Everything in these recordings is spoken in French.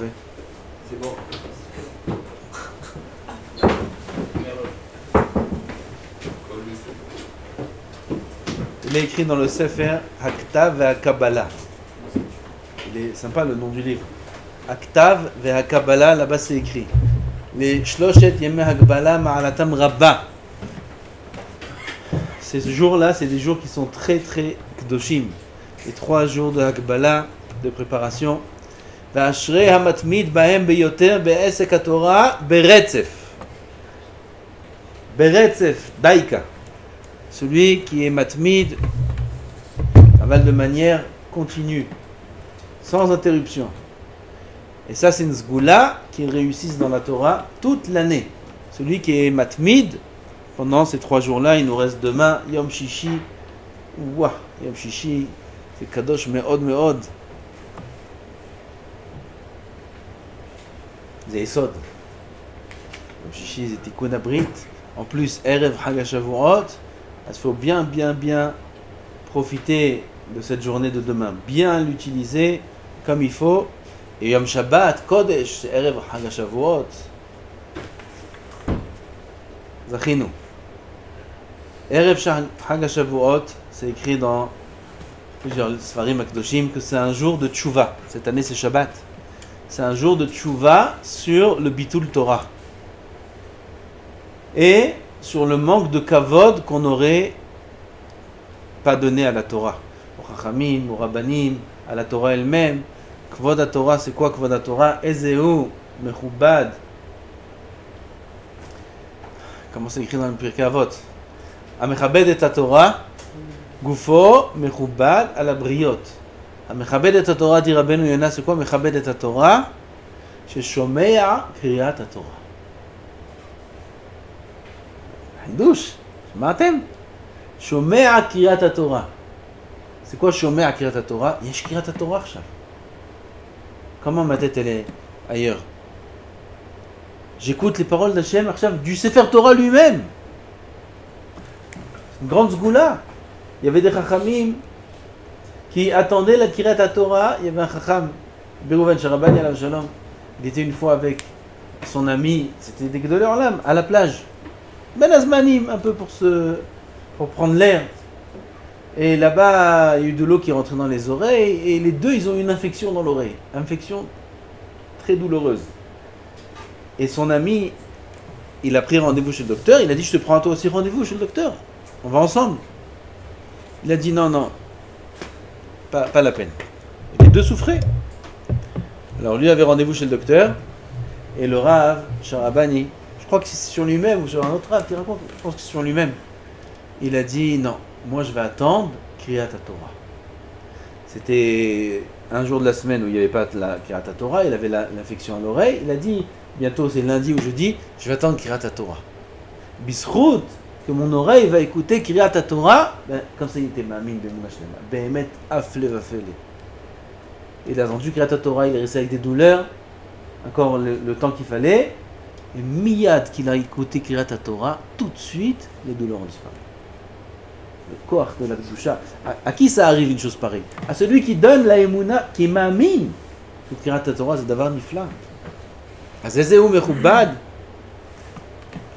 fait? C'est bon. Il est écrit dans le Sefer Haktav ve'Hakabbalah. Il est sympa le nom du livre. Haktav ve'Hakabbalah, là-bas c'est écrit. Les Shloshet Yemei Hakbala Ma'alatam Rabba. Ces jours-là, c'est des jours qui sont très très kdoshim. Les 3 jours de Hakbala, de préparation. Ve'ashrei hamatmid bahem beyoter be'esek haTorah beretzef. Beretzef, daika. Celui qui est matmid, aval de manière continue, sans interruption. Et ça, c'est une sgoula qu'ils réussissent dans la Torah toute l'année. Celui qui est matmid, pendant ces 3 jours-là, il nous reste demain, Yom Shishi. Ouah, Yom Shishi, c'est Kadosh Me'od Me'od. C'est Esod. Yom Shishi, c'est Tikkun Abrit. En plus, Erev Chag HaShavuot. Il faut bien profiter de cette journée de demain. Bien l'utiliser comme il faut. Et Yom Shabbat, Kodesh, c'est Erev Chag HaShavuot. Zachinu. Erev Chag HaShavuot, c'est écrit dans plusieurs Sfarim Akdoshim que c'est un jour de Tchouva. Cette année, c'est Shabbat. C'est un jour de Tchouva sur le Bitul Torah. Et sur le manque de kavod qu'on n'aurait pas donné à la Torah. Au Chachamim, au Rabbanim, à la Torah elle-même. Kvod à Torah, c'est quoi Kvod à Torah? Ezeu, Mechubad. Comment c'est écrit dans le Pirkei Avot? Amechabed et Torah, Gufo, Mechubad, à la briot. Amechabed et Torah, dit Rabbeinu Yonah, c'est quoi Mechabed et Torah? Sheshomea kriyat Torah. חידוש, שמעתם? שומע קריאת התורה. C'est quoi שומע קריאת התורה? יש קריאת התורה עכשיו. Comment ma tête elle est ailleurs? J'écoute les paroles d'Hachem עכשיו du Sefer Torah lui-même. C'est une grande sgoula. Il y avait des chachamim qui attendaient la Kirat Torah. Il y avait un chacham, Berouven Sharabani alav shalom. Il était une fois avec son ami, c'était des Gdolei Olam, à la plage. Ben Azmanim, un peu pour prendre l'air. Et là-bas, il y a eu de l'eau qui est rentrée dans les oreilles, et les deux, ils ont eu une infection dans l'oreille. Infection très douloureuse. Et son ami, il a pris rendez-vous chez le docteur, il a dit, je te prends à toi aussi rendez-vous chez le docteur. On va ensemble. Il a dit, non, pas la peine. Et les deux souffraient. Alors lui avait rendez-vous chez le docteur, et le Rav, Sharabani, je crois que c'est sur lui-même ou sur un autre Rav qui raconte, je pense que c'est sur lui-même. Il a dit non, moi je vais attendre Kriyat Torah. C'était un jour de la semaine où il n'y avait pas la Kriyat Torah, il avait l'infection à l'oreille. Il a dit bientôt c'est lundi ou jeudi, je vais attendre Kriyat Torah. Bisrout, que mon oreille va écouter Kriyat Torah, comme ça il était ma'amin b'emunah shlema, be'emet afle vafele. Il a attendu Kriyat Torah, il est resté avec des douleurs, encore le temps qu'il fallait. Et miyad qu'il a écouté Kirat Torah, tout de suite, les douleurs ont disparu. Le koach de la Kedusha. À qui ça arrive une chose pareille? À celui qui donne la Emouna, qui m'amine. Que Kirat Torah, c'est d'avoir nifla. Azezeu mechubad.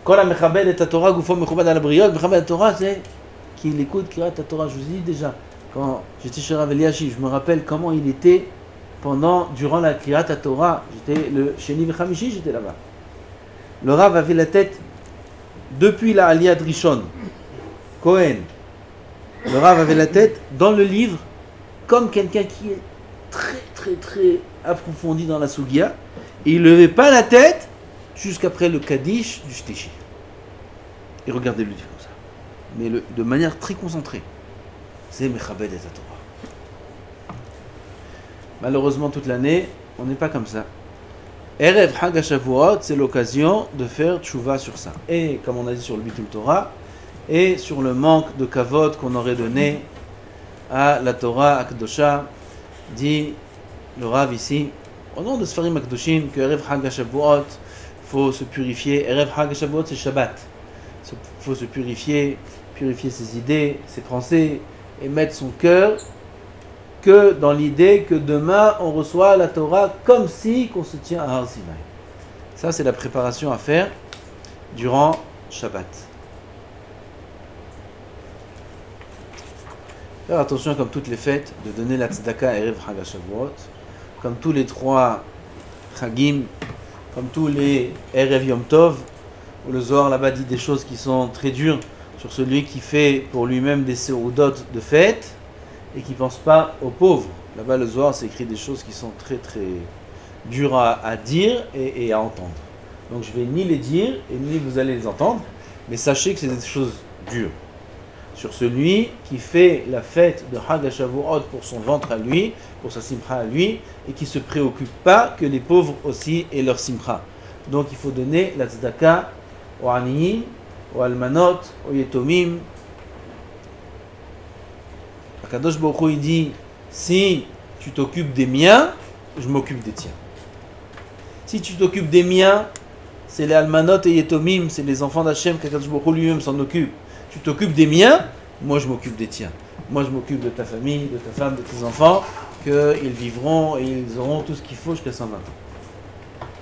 Kol ha-mechabed et Torah, gufo mechubad al briot. Mechabed Torah, c'est qu'il écoute Kirat Torah. Je vous dis déjà, quand j'étais chez Rav Eliashi, je me rappelle comment il était durant la Kirat Torah. J'étais le Sheni v'Chamishi, j'étais là-bas. Le Rav avait la tête depuis la Aliyah de Rishon, Cohen. Le Rav avait la tête dans le livre comme quelqu'un qui est très approfondi dans la Sugia. Et il ne levait pas la tête jusqu'après le Kaddish du Shtishi. Et regardez le livre comme ça. Mais de manière très concentrée. C'est Mechabed et Torah. Malheureusement, toute l'année, on n'est pas comme ça. Erev Chag HaShavuot, c'est l'occasion de faire tchouva sur ça. Et comme on a dit sur le Bitul Torah, et sur le manque de kavod qu'on aurait donné à la Torah Akdosha, dit le Rav ici, au nom de Sfarim Akdoshim, que Erev Chag HaShavuot, il faut se purifier. Erev Chag HaShavuot, c'est Shabbat. Il faut se purifier ses idées, ses pensées, et mettre son cœur que dans l'idée que demain on reçoit la Torah comme si qu'on se tient à Har Sinaï. Ça, c'est la préparation à faire durant Shabbat. Faire attention, comme toutes les fêtes, de donner la tzedaka Erev Chag HaShavuot, comme tous les 3 Chagim, comme tous les Erev Yom Tov, où le Zohar là-bas dit des choses qui sont très dures sur celui qui fait pour lui-même des seudot de fête et qui ne pense pas aux pauvres. Là-bas, le Zohar, c'est écrit des choses qui sont très très dures à dire et à entendre. Donc je vais ni les dire et ni vous allez les entendre, mais sachez que c'est des choses dures. Sur celui qui fait la fête de Chag HaShavuot pour son ventre à lui, pour sa simcha à lui, et qui ne se préoccupe pas que les pauvres aussi aient leur simcha. Donc il faut donner la tzedaka aux aniyim, aux almanot, aux yetomim. Akadosh Baruch Hu, il dit, si tu t'occupes des miens, je m'occupe des tiens. Si tu t'occupes des miens, c'est les almanot et yetomim, c'est les enfants d'Hachem qu'Akadosh Baruch Hu lui-même s'en occupe. Tu t'occupes des miens, moi je m'occupe des tiens. Moi je m'occupe de ta famille, de ta femme, de tes enfants, qu'ils vivront et ils auront tout ce qu'il faut jusqu'à 120 ans.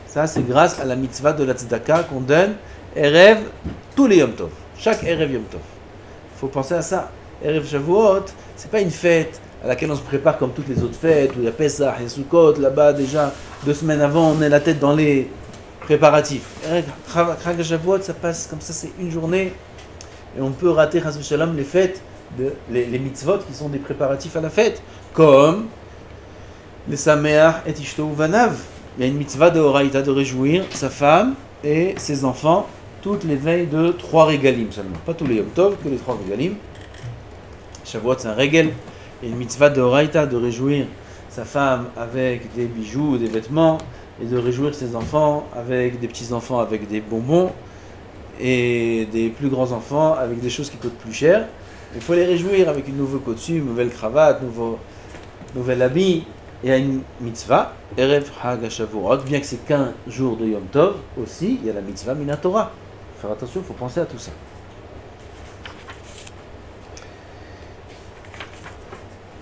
Ça c'est grâce à la mitzvah de la tzedaka qu'on donne Erev tous les Yom Tov. Chaque Erev Yom Tov. Il faut penser à ça. Erev Shavuot, c'est pas une fête à laquelle on se prépare comme toutes les autres fêtes, où il y a Pesach et Sukkot, là-bas déjà 2 semaines avant on met la tête dans les préparatifs. Erev Shavuot, ça passe comme ça, c'est une journée. Et on peut rater Chas v'Shalom les fêtes, les mitzvot qui sont des préparatifs à la fête, comme les Sameach et Ishto Vanav. Il y a une mitzvah de Horaïta de réjouir sa femme et ses enfants toutes les veilles de 3 régalim seulement. Pas tous les Yom Tov, que les 3 régalim. Shavuot c'est un régel. Il y a une mitzvah de Horaïta de réjouir sa femme avec des bijoux, des vêtements, et de réjouir ses enfants avec des petits-enfants avec des bonbons, et des plus grands enfants avec des choses qui coûtent plus cher. Il faut les réjouir avec une nouvelle costume, une nouvelle cravate, nouvel habit. Il y a une mitzvah, Erev Chag HaShavuot, bien que c'est qu'un jour de Yom Tov, aussi il y a la mitzvah Mina Torah. Il faut faire attention, il faut penser à tout ça.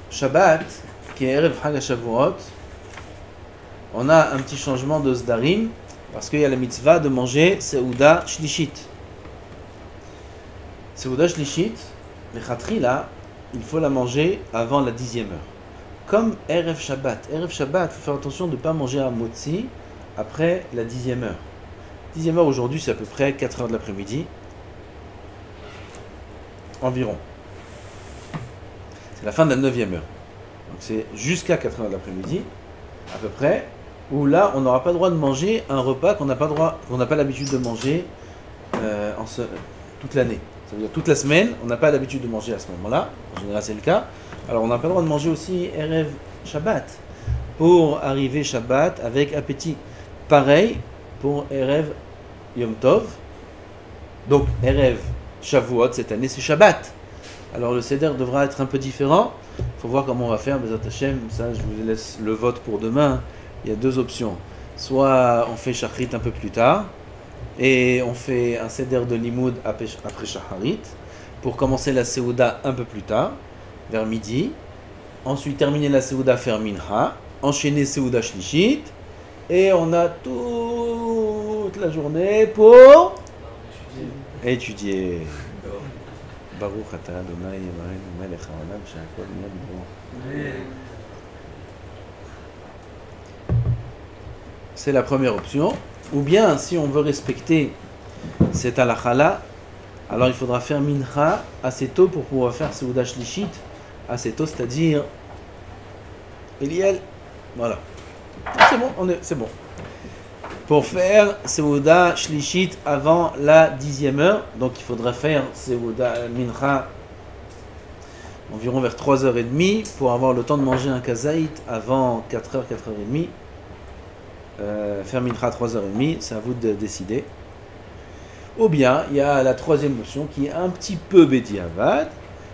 Shabbat, qui est Erev Chag HaShavuot, on a un petit changement de Zdarim, parce qu'il y a la mitzvah de manger Seuda Shlishit. Seuda Shlishit, le Khatri là, il faut la manger avant la 10e heure. Comme Erev Shabbat. Erev Shabbat, il faut faire attention de ne pas manger un motzi après la 10e heure. 10e heure aujourd'hui, c'est à peu près 4 heures de l'après-midi. Environ. C'est la fin de la 9e heure. Donc c'est jusqu'à 4 heures de l'après-midi, à peu près. Où là, on n'aura pas le droit de manger un repas qu'on n'a pas l'habitude de manger toute l'année. Ça veut dire toute la semaine, on n'a pas l'habitude de manger à ce moment-là. En général, c'est le cas. Alors, on n'a pas le droit de manger aussi Erev Shabbat. Pour arriver Shabbat avec appétit. Pareil pour Erev Yom Tov. Donc, Erev Shavuot, cette année, c'est Shabbat. Alors, le Seder devra être un peu différent. Il faut voir comment on va faire. Bezat Hashem, ça, je vous laisse le vote pour demain. Il y a 2 options. Soit on fait Shachrit un peu plus tard, et on fait un Seder de Limoud après Shacharit, pour commencer la Seuda un peu plus tard, vers midi. Ensuite terminer la Seuda faire Mincha, enchaîner Seuda Shlishit, et on a toute la journée pour étudier. Baruch atah Adonai Eloheinu melech haolam she'akol nהיה b'dvaro. C'est la première option. Ou bien, si on veut respecter cette halakha-là, alors il faudra faire mincha assez tôt pour pouvoir faire Seuda Shlishit assez tôt, c'est-à-dire Eliel. Voilà. C'est bon, c'est bon. Pour faire Seuda Shlishit avant la 10e heure, donc il faudra faire Seuda mincha environ vers 3h30 pour avoir le temps de manger un kazaït avant 4h, 4h30. Faire mincha à 3h30, c'est à vous de décider. Ou bien, il y a la 3e option qui est un petit peu bédiavad,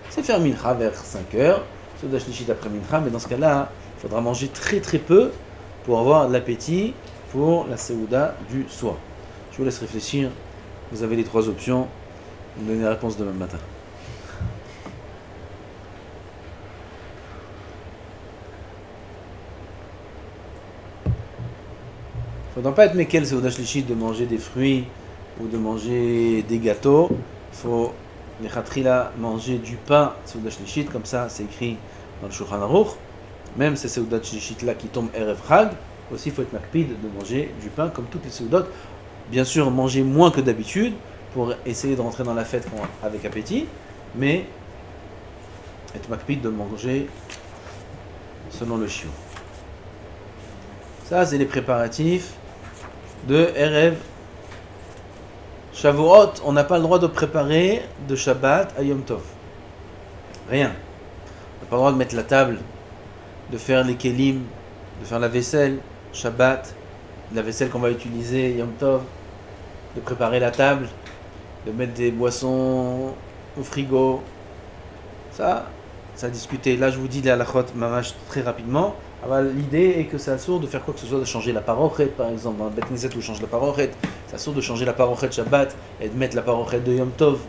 c'est faire mincha vers 5h, Seuda Shlishit après mincha, mais dans ce cas-là, il faudra manger très très peu pour avoir de l'appétit pour la Seuda du soir. Je vous laisse réfléchir, vous avez les 3 options, vous me donnez la réponse demain matin. faudra pas être Mekel Seuda Shlishit de manger des fruits ou de manger des gâteaux. Il faut, les Khatrila, manger du pain Seuda Shlishit, comme ça c'est écrit dans le Shulchan Aruch. Même ces Seuda Shlishit là qui tombent Erev Chag, aussi il faut être makpid de manger du pain comme toutes les Seudot. Bien sûr, manger moins que d'habitude pour essayer de rentrer dans la fête avec appétit, mais être makpid de manger selon le chiot. Ça, c'est les préparatifs de Erev Shavuot. On n'a pas le droit de préparer de Shabbat à Yom Tov. Rien. On n'a pas le droit de mettre la table, de faire les kelim, de faire la vaisselle, Shabbat, la vaisselle qu'on va utiliser Yom Tov, de préparer la table, de mettre des boissons au frigo. Ça a discuté. Là, je vous dis les halachot mamash très rapidement. L'idée est que c'est assourd de faire quoi que ce soit, de changer la parochet, par exemple, dans le Bet Knesset où on change la parochet. C'est assourd de changer la parochet Shabbat et de mettre la parochet de Yom Tov.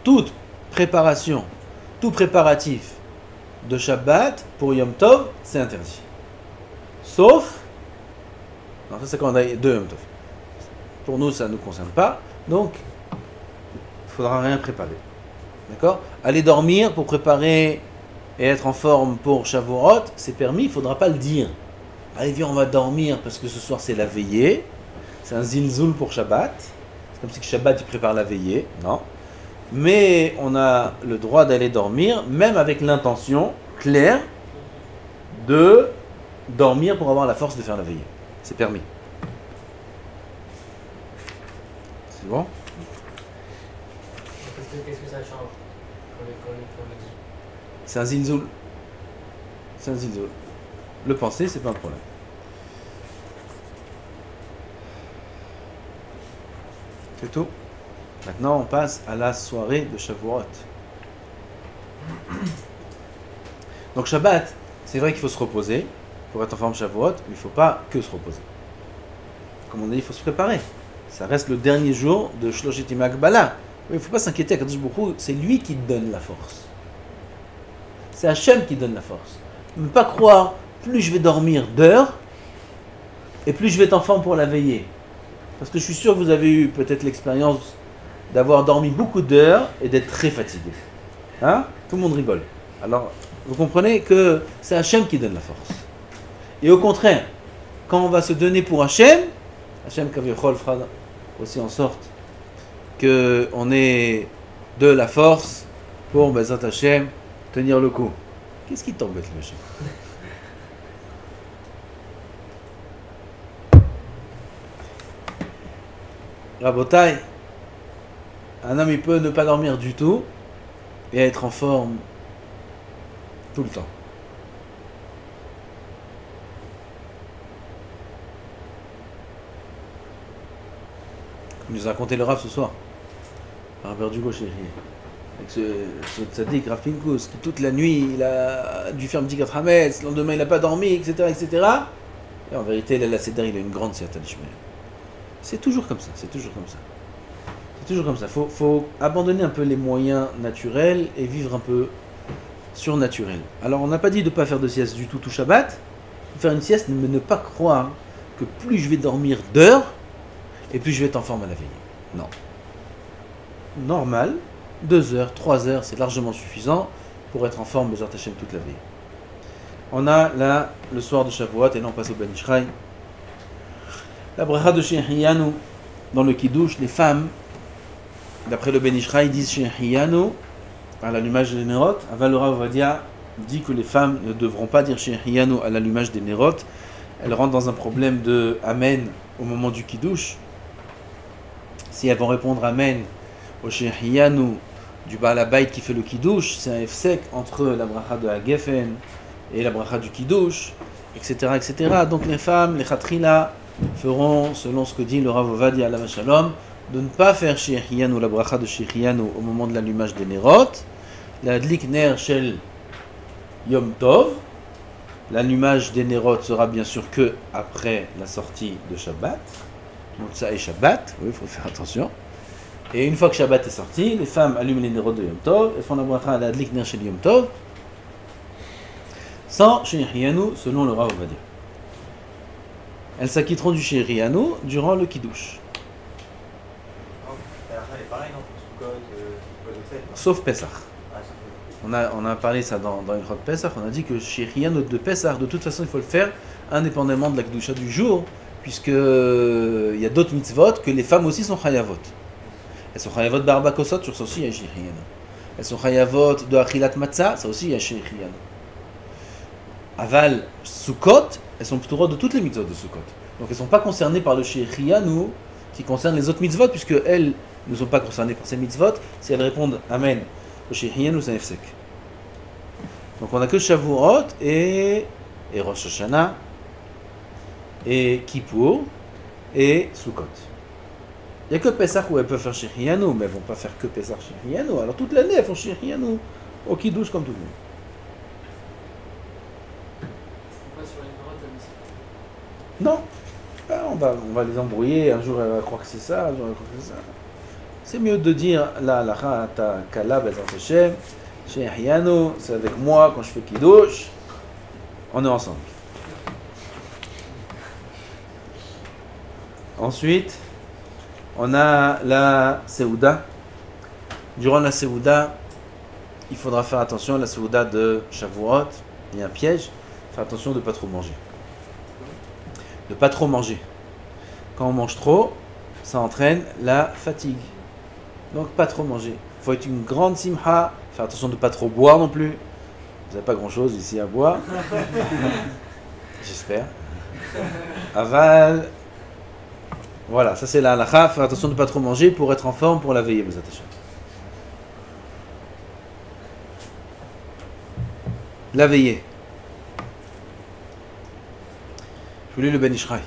Toute préparation, tout préparatif de Shabbat pour Yom Tov, c'est interdit. Sauf, non, ça c'est quand on a deux Yom Tov. Pour nous, ça ne nous concerne pas, donc il ne faudra rien préparer. D'accord ? Aller dormir pour préparer et être en forme pour Shavuot, c'est permis, il ne faudra pas le dire. Allez, viens, on va dormir parce que ce soir c'est la veillée. C'est un zilzoul pour Shabbat. C'est comme si Shabbat il prépare la veillée. Non. Mais on a le droit d'aller dormir, même avec l'intention claire de dormir pour avoir la force de faire la veillée. C'est permis. C'est bon ? Qu'est-ce que ça change quand on le dit ? C'est un zilzoul. C'est un zilzoul. Le penser, c'est pas un problème. C'est tout. Maintenant, on passe à la soirée de Shavuot. Donc Shabbat, c'est vrai qu'il faut se reposer pour être en forme Shavuot, mais il ne faut pas que se reposer. Comme on a dit, il faut se préparer. Ça reste le dernier jour de Shloshit Yemei Hagbala. Il ne faut pas s'inquiéter, Akadosh Baruch Hu, c'est lui qui donne la force. C'est Hachem qui donne la force. Ne pas croire, plus je vais dormir d'heures, et plus je vais être en forme pour la veillée. Parce que je suis sûr que vous avez eu peut-être l'expérience d'avoir dormi beaucoup d'heures et d'être très fatigué. Hein ? Tout le monde rigole. Alors, vous comprenez que c'est Hachem qui donne la force. Et au contraire, quand on va se donner pour Hachem, Hachem Kavichol fera aussi en sorte qu'on ait de la force pour Bezat Hachem tenir le coup. Qu'est-ce qui t'embête, le chien ? Rabotai, un homme il peut ne pas dormir du tout et être en forme tout le temps. Il nous a raconté le Rav ce soir, par Rabbi Dugo chéri, avec ce tzaddik Rav Pinkus, qui toute la nuit il a dû faire un petit 4 hametz, le lendemain il n'a pas dormi, etc., etc. Et en vérité, la Seder, il a une grande siyata d'Ishmael. C'est toujours comme ça, c'est toujours comme ça. C'est toujours comme ça. Faut abandonner un peu les moyens naturels et vivre un peu surnaturel. Alors on n'a pas dit de ne pas faire de sieste du tout Shabbat, faire une sieste, mais ne pas croire que plus je vais dormir d'heures, et plus je vais être en forme à la veille. Non. Normal, 2 heures, 3 heures, c'est largement suffisant pour être en forme Bezrat Hashem toute la veille. On a là le soir de Shavuot, et là on passe au Ben Ish Chai. La bracha de Shehiyanu, dans le Kiddush, les femmes, d'après le Ben Ish Chai, disent Shehiyanu, à l'allumage des Nerot. Aval le Rav Ovadia dit que les femmes ne devront pas dire Shehiyanu à l'allumage des Nerot. Elles rentrent dans un problème de Amen au moment du Kiddush. Si elles vont répondre Amen au Shehiyanu du Baal Habayit qui fait le Kiddush, c'est un F-sec entre la bracha de Hagefen et la bracha du Kiddush, etc., etc. Donc les femmes, les Khatrila, feront, selon ce que dit le Rav Ovadia Alav Shalom, de ne pas faire Shehiyanu, la bracha de Shehiyanu au moment de l'allumage des Nerot, la Dlik Ner Shel Yom Tov. L'allumage des Nerot sera bien sûr que après la sortie de Shabbat. Donc ça est Shabbat, oui, il faut faire attention. Et une fois que Shabbat est sorti, les femmes allument les Nerot de Yom Tov et font la bracha à la Dlik Ner Shel Yom Tov, sans Shehiyanu, selon le Rav Ovadia. elles s'acquitteront du Shehrianu durant le Kiddush. Sauf Pessah. On a parlé ça dans une grotte Pessah, on a dit que Shehrianu de Pessah, de toute façon il faut le faire indépendamment de la Kedusha du jour, puisque il y a d'autres mitzvot que les femmes aussi sont chayavot. Elles sont chayavot barba kosot, sur ça aussi il y a Shehrianu. Elles sont chayavot de achilat matzah, ça aussi il y a Shehrianu. Aval Sukkot, elles sont plutôt de toutes les mitzvot de Sukkot. Donc elles ne sont pas concernées par le Shehrianu qui concerne les autres mitzvot, puisque elles ne sont pas concernées par ces mitzvot. Si elles répondent Amen au Shehrianu, c'est un Efsek. Donc on n'a que Shavuot et Rosh Hashanah et Kippour et Sukkot. Il n'y a que Pessah où elles peuvent faire Shehrianu, mais elles ne vont pas faire que Pessah Shehrianu. Alors toute l'année elles font Shehrianu au Kiddush comme tout le monde. Non, on va les embrouiller, un jour elle va croire que c'est ça, un jour elle va croire que c'est ça. C'est mieux de dire la halacha ta kala bezrat Hashem, Shehrianu, c'est avec moi quand je fais Kiddush, on est ensemble. Ensuite, on a la Seouda. Durant la Seouda, il faudra faire attention à la Seouda de Shavuot, il y a un piège, faire attention de ne pas trop manger. De pas trop manger. Quand on mange trop, ça entraîne la fatigue. Donc pas trop manger. Il faut être une grande simha, faire attention de ne pas trop boire non plus. Vous n'avez pas grand chose ici à boire. J'espère. Aval. Voilà, ça c'est la halakha, faire attention de ne pas trop manger pour être en forme pour la veillée, vous attachez. La veillée. Je voulais le Ben Ishraï.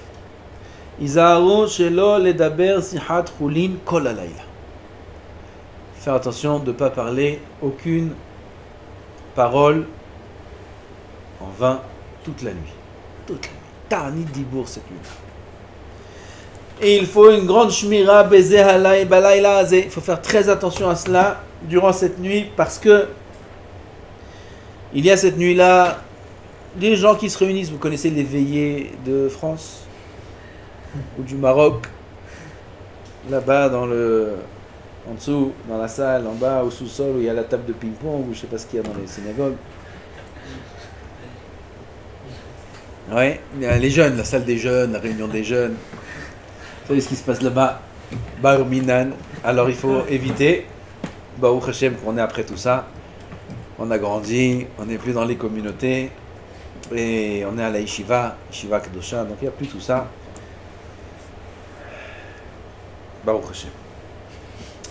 Izaharu shelo ledaber sichat chulin kol halayla. Faire attention de ne pas parler aucune parole en vain toute la nuit. Toute la nuit. Ta'anit dibour cette nuit. Et il faut une grande shmira beze halay balayla azeh. Il faut faire très attention à cela durant cette nuit parce que il y a cette nuit-là des gens qui se réunissent. Vous connaissez les veillées de France ou du Maroc, là-bas en dessous, dans la salle, en bas, au sous-sol, où il y a la table de ping-pong, ou je ne sais pas ce qu'il y a dans les synagogues. Ouais, les jeunes, la salle des jeunes, la réunion des jeunes. Vous savez ce qui se passe là-bas? Bar Minan. Alors il faut éviter. Baruch Hashem, qu'on est après tout ça. On a grandi, on n'est plus dans les communautés. Et on est à la Yeshiva Kedosha, donc il n'y a plus tout ça. Baruch Hashem.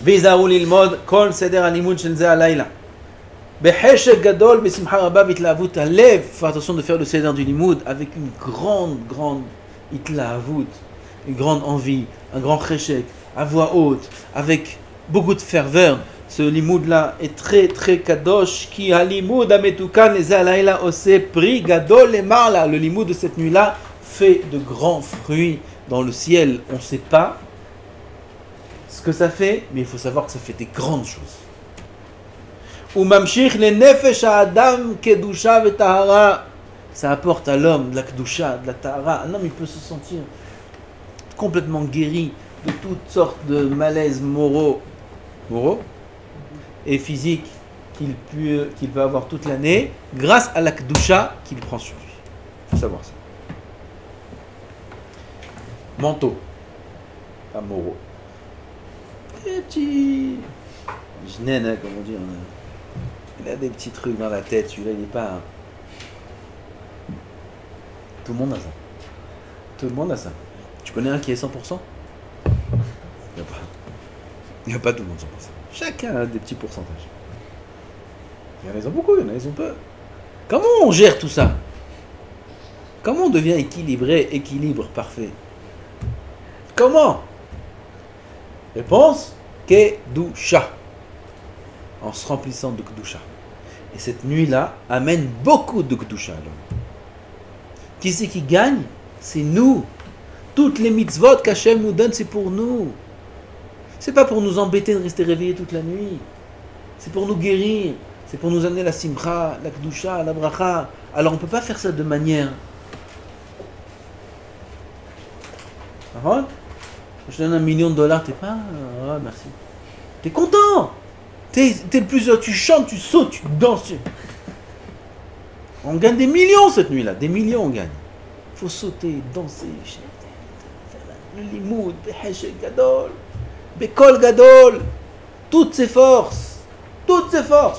Vizaru lilmod kol seder alimud shel ze halayla. Beheshek gadol besimcha rabba vitlaavut halev. Faut attention de faire le seder du limud avec une grande itlaavut, une grande envie, un grand cheshek, à voix haute, avec beaucoup de ferveur. Ce limud là est très kadosh. Ki halimud ametukan ze halayla ose pri gadol lemarla. Le limud de cette nuit là fait de grands fruits dans le ciel. On ne sait pas ce que ça fait, mais il faut savoir que ça fait des grandes choses. Umamshich le nefesh adam kedusha vetahara. Ça apporte à l'homme de la kedusha, de la tahara. Un homme, il peut se sentir complètement guéri de toutes sortes de malaises moraux et physiques qu'il peut avoir toute l'année grâce à la kedusha qu'il prend sur lui. Il faut savoir ça. Manteau, pas moraux. Des petits jnènes, hein, comme on dit. Il a des petits trucs dans la tête, celui-là, il n'est pas. Tout le monde a ça. Tout le monde a ça. Tu connais un qui est 100%? Il n'y a pas tout le monde 100%. Chacun a des petits pourcentages. Il y en a, ils ont beaucoup, il y en a, ils ont peu. Comment on gère tout ça? Comment on devient équilibre parfait? Comment? Réponse, Kedusha. En se remplissant de Kedusha. Et cette nuit-là amène beaucoup de Kedusha à l'homme. Qui c'est qui gagne? C'est nous. Toutes les mitzvot qu'Hachem nous donne, c'est pour nous. C'est pas pour nous embêter de rester réveillés toute la nuit. C'est pour nous guérir. C'est pour nous amener la simcha, la Kedusha, la bracha. Alors on ne peut pas faire ça de manière Je te donne $1 million, t'es pas... Ah, merci. T'es content. T'es le plus heureux, tu chantes, tu sautes, tu danses. On gagne des millions cette nuit-là, des millions on gagne. Il faut sauter, danser, le limoud, beheshek gadol, bekol gadol, toutes ces forces pour faire.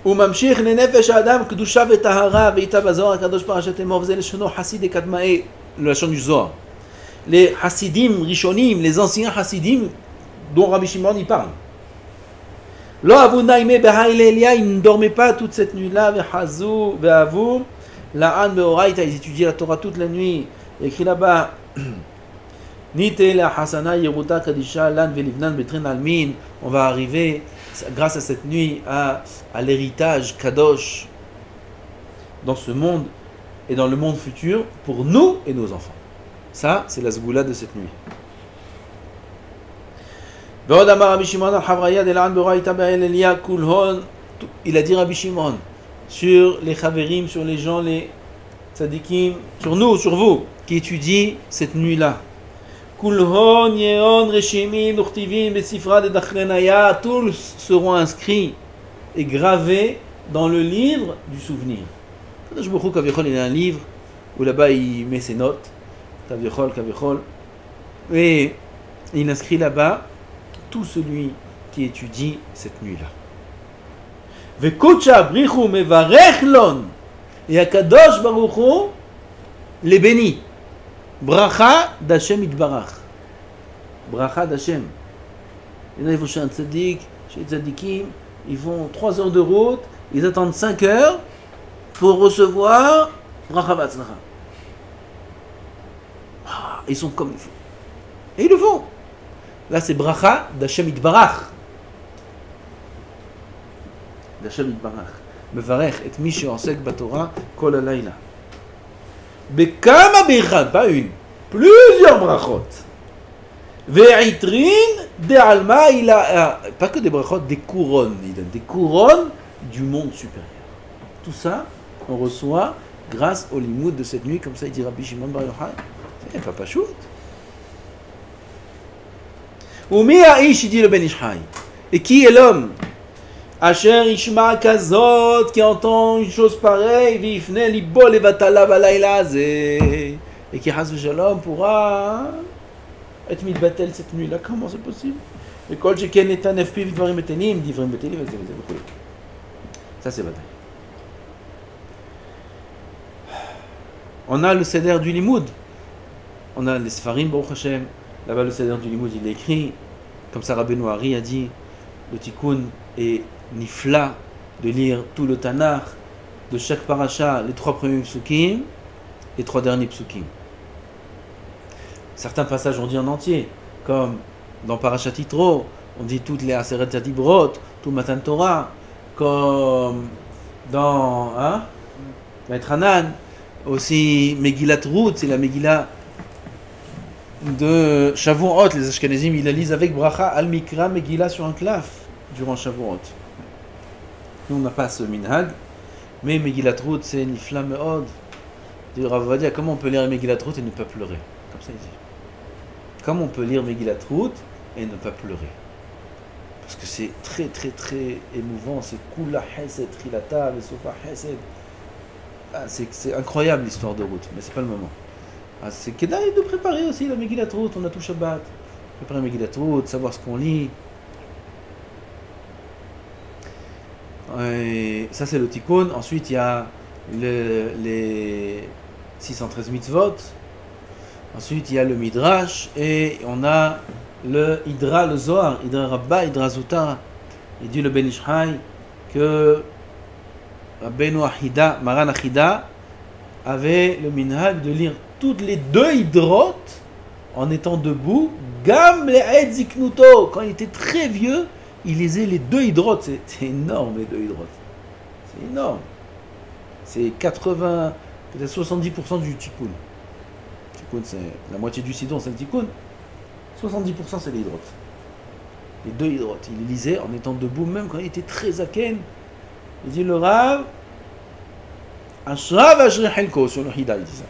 וממשיך לנפש האדם קדושה וטהרה ואיתה בזוהר הקדוש פרשת אמור וזה לשונו חסידי קדמאי לשון du Zohar. Les Hasidim Rishonim, les anciens Hasidim dont Rabbi Shimon y parle. Lo avu naime behaïlelia, ils ne dormaient pas toute cette nuit-là, vehazu vehavu, la'an beoraita, ils étudiaient la Torah toute la nuit. Écrit là-bas, nite la hasana yeruta kadisha lan velivnan betrin almin. On va arriver grâce à cette nuit à l'héritage kadosh dans ce monde et dans le monde futur pour nous et nos enfants. Ça, c'est la zgoula de cette nuit. Il a dit Rabbi Shimon sur les chaverim, sur les gens, les tzadikim, sur nous, sur vous, qui étudient cette nuit-là. Tous seront inscrits et gravés dans le livre du souvenir. Il a un livre où là-bas il met ses notes. Et il inscrit là-bas tout celui qui étudie cette nuit-là. Et Akadosh Baruch Hu les bénit. Bracha d'Hashem Itbarach. Bracha d'Hashem. Il y en a, ils vont chez un tzadik, chez les tzadikim, ils font 3 heures de route, ils attendent 5 heures pour recevoir Bracha Vatzlacha. Ils sont comme il faut. Et ils le font. Là, c'est Bracha d'Hashem Itbarach. d'Hashem Yitbarach. Mevarech et mi she'osek baTorah kol halayla. Bekama bechad, pas une, plusieurs brachot. Ve'itrin de alma, il a pas que des brachot, des couronnes. Il donne des couronnes du monde supérieur. Tout ça, on reçoit grâce au limoud de cette nuit, comme ça il dit Rabbi Shimon Bar Yochai. C'est pas pachout. Umi ha'ish, il dit le Ben Ish Chai. Et qui est l'homme? Asher Ishma Kazot, qui entend une chose pareille, vifne libo levatala balayla azeh, et qui Chas v'Shalom pourra être mitbatel cette nuit-là. Comment c'est possible? Et kol sheken etan efpi v'dvarim betenim, divrim betenim, et ça c'est bataille. On a le seder du limoud. On a les Sfarim, Baruch Hashem. Là-bas, le seder du limoud, il est écrit. Comme ça, Rabbeinu Ari a dit, le tikkun est nifla de lire tout le Tanakh, de chaque paracha, les 3 premiers psukim, les 3 derniers psukim. Certains passages on dit en entier, comme dans Parashat Yitro, on dit toutes les Aseret Dibrot, tout Matan Torah, comme dans Maître Hanan, aussi Megillat Ruth, c'est la Megillah de Shavuot. Les Ashkenazim, ils la lisent avec Bracha al-Mikra Megillah sur un claf durant Shavuot. Nous, on n'a pas ce minhag, mais Megillat Ruth, c'est Nifla Me'od. Du Rav Ovadia, comment on peut lire Megillat Ruth et ne pas pleurer? Comme ça, il dit. Comment on peut lire Megillat Ruth et ne pas pleurer? Parce que c'est très, très, très émouvant. C'est Kula Hesed, Trilata, Vesofa Hesed. C'est incroyable l'histoire de Ruth, mais c'est pas le moment. C'est Kedai de préparer aussi la Megillat Ruth, on a tout Shabbat. Préparer la Megillat Ruth, savoir ce qu'on lit. Et ça c'est le Tikkun. Ensuite il y a les 613 mitzvot. Ensuite il y a le Midrash. Et on a le Hydra, le Zohar, Hydra Rabba, Hydra Zuta. Il dit le Ben Ish Chai que Rabbeinu Achida, Maran Achida, avait le minhag de lire toutes les 2 hydrotes en étant debout. Gam le Ziknuto, quand il était très vieux, il lisait les 2 hydrotes. C'est énorme les 2 hydrotes. C'est énorme. C'est 80, peut-être 70% du tikkun. Tikkun, c'est la moitié du sidon, c'est le tikkun. 70% c'est les hydrotes. Les 2 hydrotes. Il les lisait en étant debout, même quand il était très zaken. Il dit le Rav, Ashra v'ashri helko, sur le Hida, il dit ça.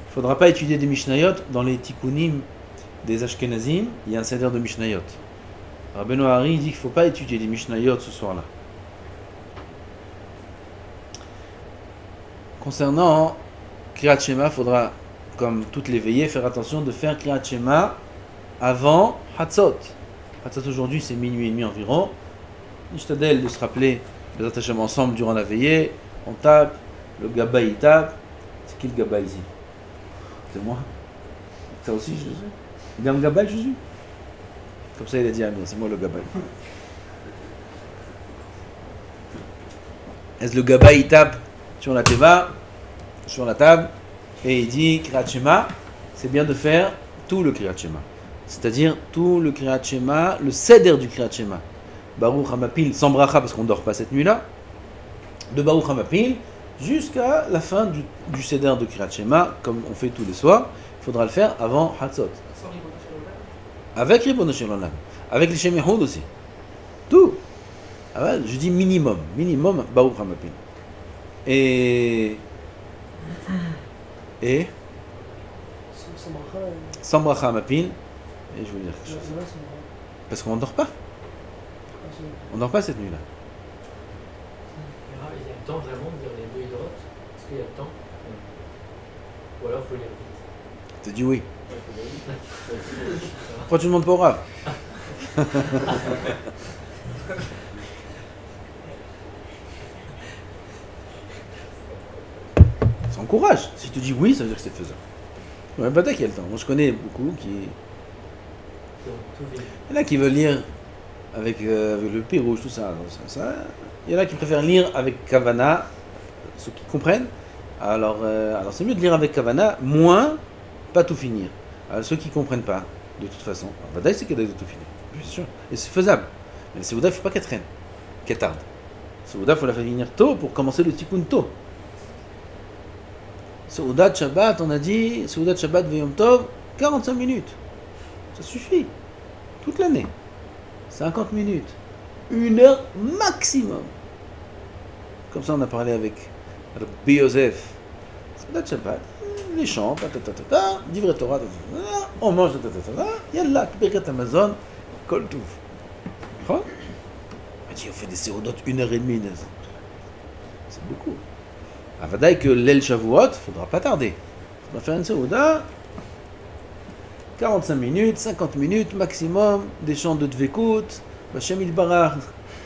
Il ne faudra pas étudier des Mishnayot dans les Tikkunim des Ashkenazim, il y a un seder de Mishnayot. Rabbeinu Hari dit qu'il ne faut pas étudier des Mishnayot ce soir-là. Concernant Kriyat Shema, il faudra, comme toutes les veillées, faire attention de faire Kriyat Shema avant Hatzot. Hatzot aujourd'hui c'est minuit et demi environ. Nishtadel de se rappeler les attachements ensemble durant la veillée. On tape, le Gaba il tape. C'est qui le Gaba ici? C'est moi. Ça aussi Jésus. Il aime Gaba Jésus. Comme ça il a dit Amen, c'est moi le Gaba. Est-ce le Gaba il tape sur la teva, sur la table, et il dit Kriyat Shema, c'est bien de faire tout le Kriyat Shema. C'est-à-dire tout le Kriyat Shema, le seder du Kriyat Shema. Baruch Hamapil, sans bracha parce qu'on ne dort pas cette nuit-là, de Baruch Hamapil jusqu'à la fin du seder de Kriyat Shema, comme on fait tous les soirs. Il faudra le faire avant Hatzot. Avec Ribono Shel Olam, avec les Shem Yehoud aussi. Tout. Ah ouais, je dis minimum Baruch Hamapil. Et sans bracha Hamapil, et je veux dire quelque chose. Parce qu'on ne dort pas. On ne dort pas cette nuit-là. Il y a le temps vraiment de dire les deux hydrotes. Est-ce qu'il y a le temps? Ou alors il faut lire vite. Tu dis oui. Pourquoi tu ne demandes pas au Rav? Ça encourage. Si tu dis oui, ça veut dire que c'est faisable. Ouais, pas qu'il y a le temps. Moi je connais beaucoup qui. Il y en a qui veulent lire avec le P rouge, tout ça. Il y en a qui préfèrent lire avec Kavana, ceux qui comprennent. Alors c'est mieux de lire avec Kavana, moins pas tout finir. Alors, ceux qui ne comprennent pas, de toute façon, Vadaï c'est qu'il y a de tout finir, bien sûr. Et c'est faisable. Mais la Séouda, il ne faut pas qu'elle traîne, qu'elle tarde. La Séouda, il faut la faire finir tôt pour commencer le Tikkun tôt. Séouda de Shabbat, on a dit, Séouda de Shabbat Veyom Tov, 45 minutes. Ça suffit. Toute l'année. 50 minutes. 1 heure maximum. Comme ça, on a parlé avec Rabbi Yosef. Séouda de Shabbat, les chants, Divrei Torah, on mange, yallah, Birkat Amazon, Kol Touv. On fait des séoudotes 1h30. C'est beaucoup. Avadaï que l'El Shavuot, il ne faudra pas tarder. On va faire une séouda, 45 minutes, 50 minutes maximum, des chants de Dvekut, Bashem Il Barach,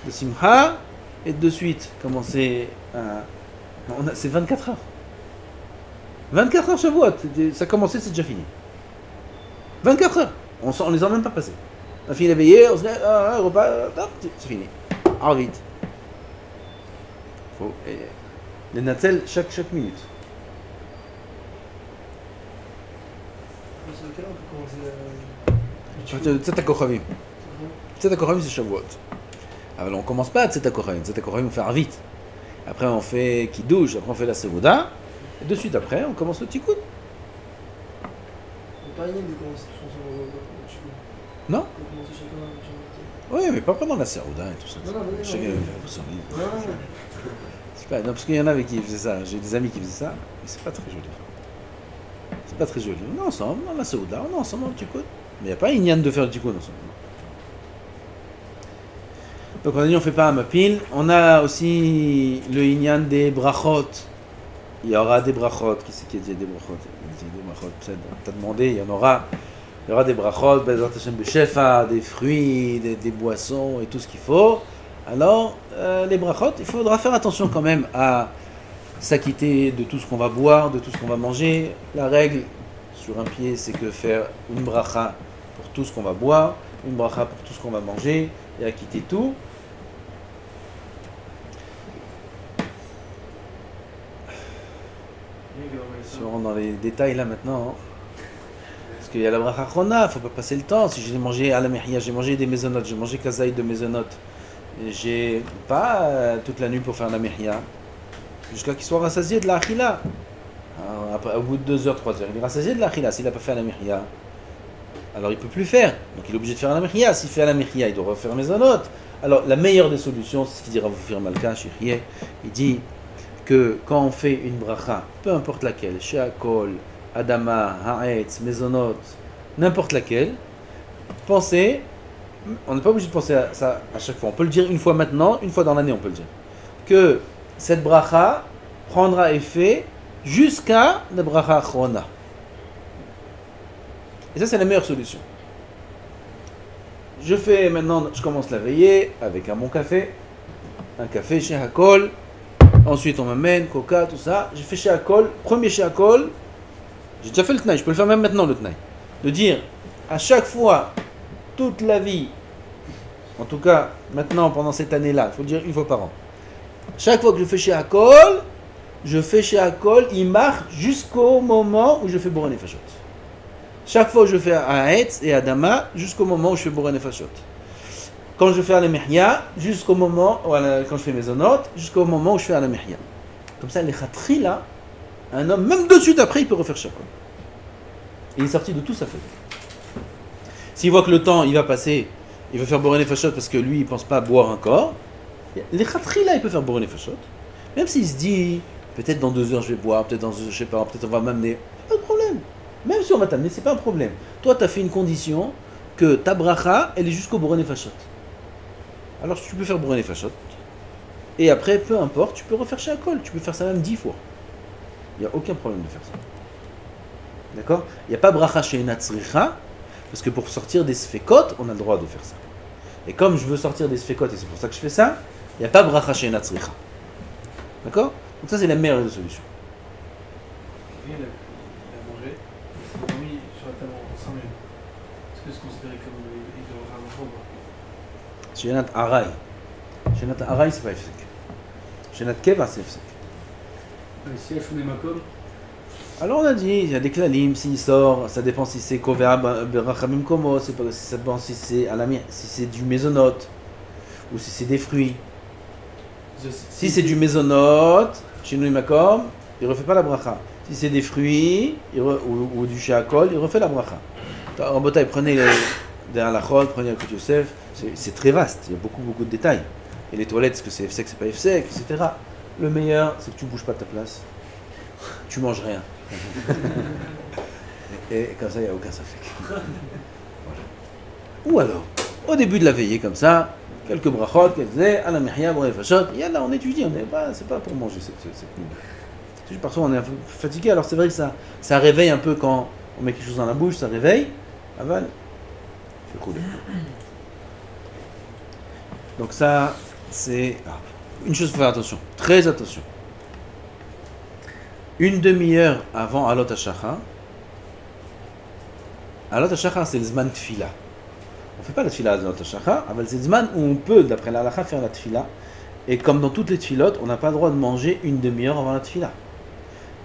de Simcha, et de suite commencer à. C'est 24 heures. 24 heures Shavuot, ça a commencé, c'est déjà fini. 24 heures, on les a même pas passés. On a fini la veillée, on se lève, repas, c'est fini. Alors vite. Faut les natzel chaque minute. Sur lequel on peut commencer Tzeta Kochavim. Tzeta Kochavim c'est Shavuot. Alors on commence pas à Tzeta Kochavim. Tzeta Kochavim on fait vite. Après on fait Kiddush, après on fait la Séouda. Et de suite après on commence le Tikkun. pas une de commencer tout ça. Non. Commencer chacun. Oui, mais pas pendant la Séouda et tout ça. Non, non, Chacun fait son livre. Non. C'est pas, non, parce qu'il y en avait qui faisaient ça. J'ai des amis qui faisaient ça, mais c'est pas très joli. C'est pas très joli. On est ensemble, on a la Séouda, on est ensemble dans le Tikkun. Mais il n'y a pas une Inyan de faire le Tikkun ensemble. Donc on a dit on fait pas un mapil. On a aussi le Inyan des brachot. Il y aura des brachot. Qui c'est qui a dit des brachot? T'as demandé, il y aura des brachot, des fruits, des boissons et tout ce qu'il faut. Alors, les brachot, il faudra faire attention quand même à s'acquitter de tout ce qu'on va boire, de tout ce qu'on va manger. La règle sur un pied, c'est que faire une bracha pour tout ce qu'on va boire, une bracha pour tout ce qu'on va manger, et acquitter tout. Si on rentre dans les détails là maintenant, hein. Parce qu'il y a la bracha chona, il ne faut pas passer le temps. Si j'ai mangé à la mehia, j'ai mangé des maisonnotes, j'ai mangé kazaï de maisonnotes, j'ai pas toute la nuit pour faire la mehia, jusqu'à qu'il soit rassasié de la achila. Au bout de 2 heures, 3 heures, il est rassasié de la achila. S'il n'a pas fait la mehia, alors il ne peut plus faire. Donc il est obligé de faire la mehia. S'il fait la mehia, il doit refaire maisonnotes. Alors la meilleure des solutions, c'est ce qu'il dira vous faire Malka, Shirié. Il dit que quand on fait une bracha, peu importe laquelle, Sheakol, Adama, Ha'etz, Mezonot, n'importe laquelle, pensez, on n'est pas obligé de penser à ça à chaque fois, on peut le dire une fois maintenant, une fois dans l'année on peut le dire, que cette bracha prendra effet jusqu'à la bracha achrona. Et ça c'est la meilleure solution. Je fais maintenant, je commence la veillée avec un bon café, chez Hakol, ensuite on m'amène, coca, tout ça, j'ai fait chez Hakol, premier chez Hakol, j'ai déjà fait le tnaï, je peux le faire même maintenant le tnaï, de dire à chaque fois, toute la vie, en tout cas maintenant pendant cette année-là, il faut le dire une fois par an, chaque fois que je fais chez Hakol, il marche jusqu'au moment où je fais Boré Nefashot. Chaque fois que je fais Ha'etz et Adama, jusqu'au moment où je fais Boré Nefashot. Quand je fais Al-Mehya, jusqu'au moment, quand je fais Mezonot, jusqu'au moment où je fais Al-Mehya. Comme ça, les khatri là, un homme, même de suite après, il peut refaire Shakol. Il est sorti de tout sa fête. S'il voit que le temps, il va passer, il veut faire Boré Nefashot parce que lui, il ne pense pas boire encore, les khatri là, il peut faire Boré Nefashot. Même s'il se dit, peut-être dans 2 heures je vais boire, peut-être dans, je sais pas, peut-être on va m'amener, pas de problème. Même si on va t'amener, c'est pas un problème. Toi, tu as fait une condition que ta bracha, elle est jusqu'au Boré Nefashot. Alors tu peux faire Boré Nefashot. Et après, peu importe, tu peux refaire chez Hakol. Tu peux faire ça même 10 fois. Il n'y a aucun problème de faire ça. D'accord? Il n'y a pas bracha chez Natsricha, parce que pour sortir des sfekot, on a le droit de faire ça. Et comme je veux sortir des sfekot, et c'est pour ça que je fais ça, il n'y a pas bracha chez Natsricha. D'accord? Donc ça, c'est la meilleure solution. Il a mangé, il s'est remis sur la table en 5 minutes. Est-ce que c'est considéré comme il doit faire un faux? Chez Nat Arai. Chez Nat Arai, c'est pas efsek. Chez Nat Keva, c'est efsek. Ici, à Shunemakom. Alors on a dit, il y a des klalim, s'il sort, ça dépend si c'est Kovea Berachamim Komo, ça dépend si c'est si c'est du mésonote, ou si c'est des fruits. Si c'est du mésonote, chez nous Makom, il ne refait pas la bracha. Si c'est des fruits ou du sheakol, il refait la bracha. En bataille, prenez des halachot, prenez le Kut Yosef, c'est très vaste, il y a beaucoup de détails. Et les toilettes, est-ce que c'est FSEC, c'est pas FSEC, etc. Le meilleur, c'est que tu ne bouges pas de ta place, tu manges rien. et comme ça, il n'y a aucun safek. Voilà. Ou alors, au début de la veillée, comme ça, quelques brachot, à la mehya, bon, là, on étudie, c'est pas pour manger cette nuit. Parfois, on est un peu fatigué, alors c'est vrai que ça réveille un peu quand on met quelque chose dans la bouche, ça réveille. Aval, c'est cool. Donc ça, c'est une chose, il faut faire attention, très attention. Une demi-heure avant Alot HaShachar. Alot HaShachar, c'est le Zman Tfila. On ne fait pas la Tfila à Alot HaShachar, mais c'est le Zman où on peut, d'après la halakha, faire la Tfila. Et comme dans toutes les Tfilotes, on n'a pas le droit de manger une demi-heure avant la Tfila.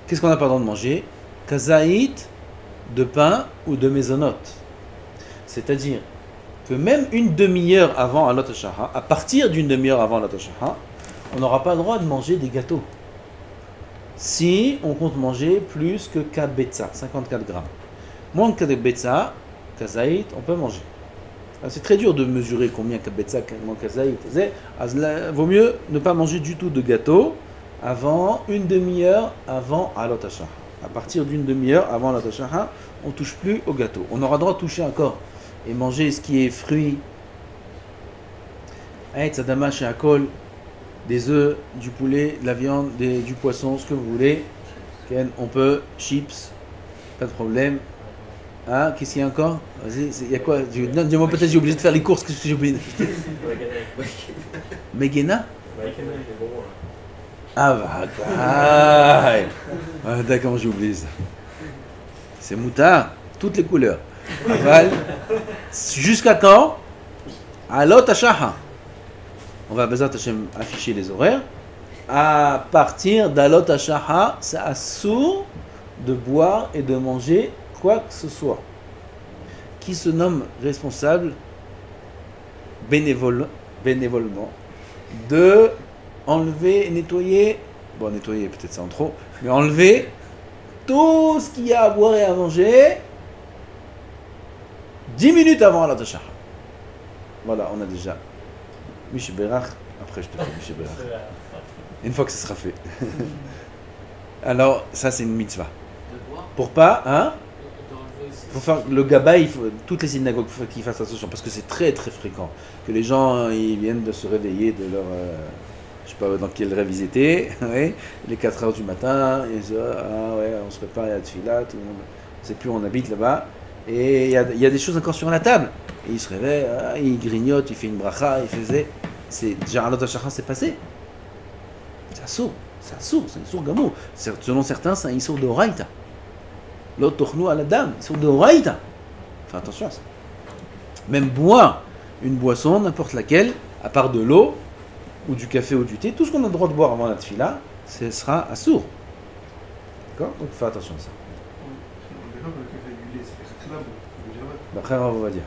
Qu'est-ce qu'on n'a pas le droit de manger? Kazaït, de pain ou de mezonot. C'est-à-dire que même une demi-heure avant Alot HaShachar, à partir d'une demi-heure avant Alot HaShachar, on n'aura pas le droit de manger des gâteaux. Si on compte manger plus que 4 betza, 54 grammes. Moins que 4 betza, kazaït, on peut manger. Alors c'est très dur de mesurer combien 4 betza, moins kazaït. Vaut mieux ne pas manger du tout de gâteau avant une demi-heure avant Alot HaShachar. À partir d'une demi-heure avant Alot HaShachar, on ne touche plus au gâteau. On aura le droit de toucher encore et manger ce qui est fruits, Aït, Sadama, Sheakol, des œufs, du poulet, de la viande, du poisson, ce que vous voulez. On peut, chips, pas de problème. Ah, qu'est-ce qu'il y a encore? Vas-y, il y a quoi? Dis-moi, peut-être j'ai oublié de faire les courses, qu'est-ce que j'ai oublié? Megena? Ah bah, d'accord, j'ai oublié ça. C'est moutard, toutes les couleurs. Aval, jusqu'à quand? Alot HaShachar. On va Bezat Hashem afficher les horaires. À partir d'Alot HaShachar, c'est assourd de boire et de manger quoi que ce soit. Qui se nomme responsable bénévolement de enlever et nettoyer, bon nettoyer peut-être c'est en trop, mais enlever tout ce qu'il y a à boire et à manger 10 minutes avant Alot HaShachar. Voilà, on a déjà Michel Berach, après je te fais Michel Berach. Une fois que ce sera fait. Alors, ça, c'est une mitzvah. De boire, Pour pas, hein, d'enlever aussi. faut faire le gaba, toutes les synagogues, il faut qu'ils fassent attention parce que c'est très très fréquent que les gens ils viennent de se réveiller de leur, je sais pas dans quel rêve ils étaient, ouais, les 4h du matin, ils disent ah ouais, on se prépare à la tefila, tout le monde, on sait plus où on habite là-bas, et il y a des choses encore sur la table, et il se réveille, il grignote, il fait une bracha, il faisait, c'est déjà Alot HaShachar c'est passé, c'est assourd, c'est un sourd gamou, selon certains c'est un issour de Horaïta. L'autre tournou à la dame, ils sont de Horaïta. Fais attention à ça. Même boire une boisson, n'importe laquelle, à part de l'eau, ou du café ou du thé, tout ce qu'on a le droit de boire avant la tefila, ce sera assourd. D'accord? Donc fais attention à ça. On est d'accord que le café du lait, c'est très bon. Faut le dire, ouais. D'après Rav Ovadia.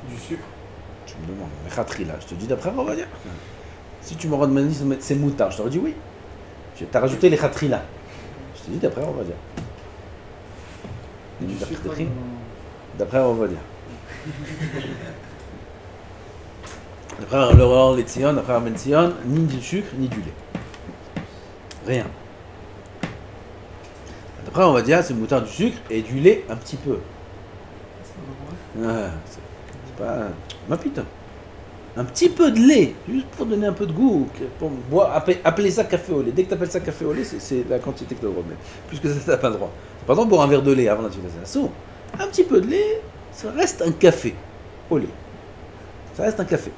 Du sucre. Tu me demandes, mais khatrila, je te dis d'après Rav Ovadia. Si tu m'aurais demandé si c'est moutard, je t'aurais dit oui. T'as rajouté les khatrila. Je te dis d'après on va dire. Du sucre. D'après on va dire. D'après l'Oror Letzion, d'après Arben Sion, ni du sucre ni du lait. Rien. D'après on va dire c'est moutarde du sucre et du lait un petit peu. C'est pas vrai. C'est pas ma putain. Un petit peu de lait, juste pour donner un peu de goût. Pour boire, appeler ça café au lait. Dès que tu appelles ça café au lait, c'est la quantité que tu dois mettre. Plus que ça, tu n'as pas le droit. Par exemple, boire un verre de lait avant la tefila, un petit peu de lait, ça reste un café au lait. Ça reste un café.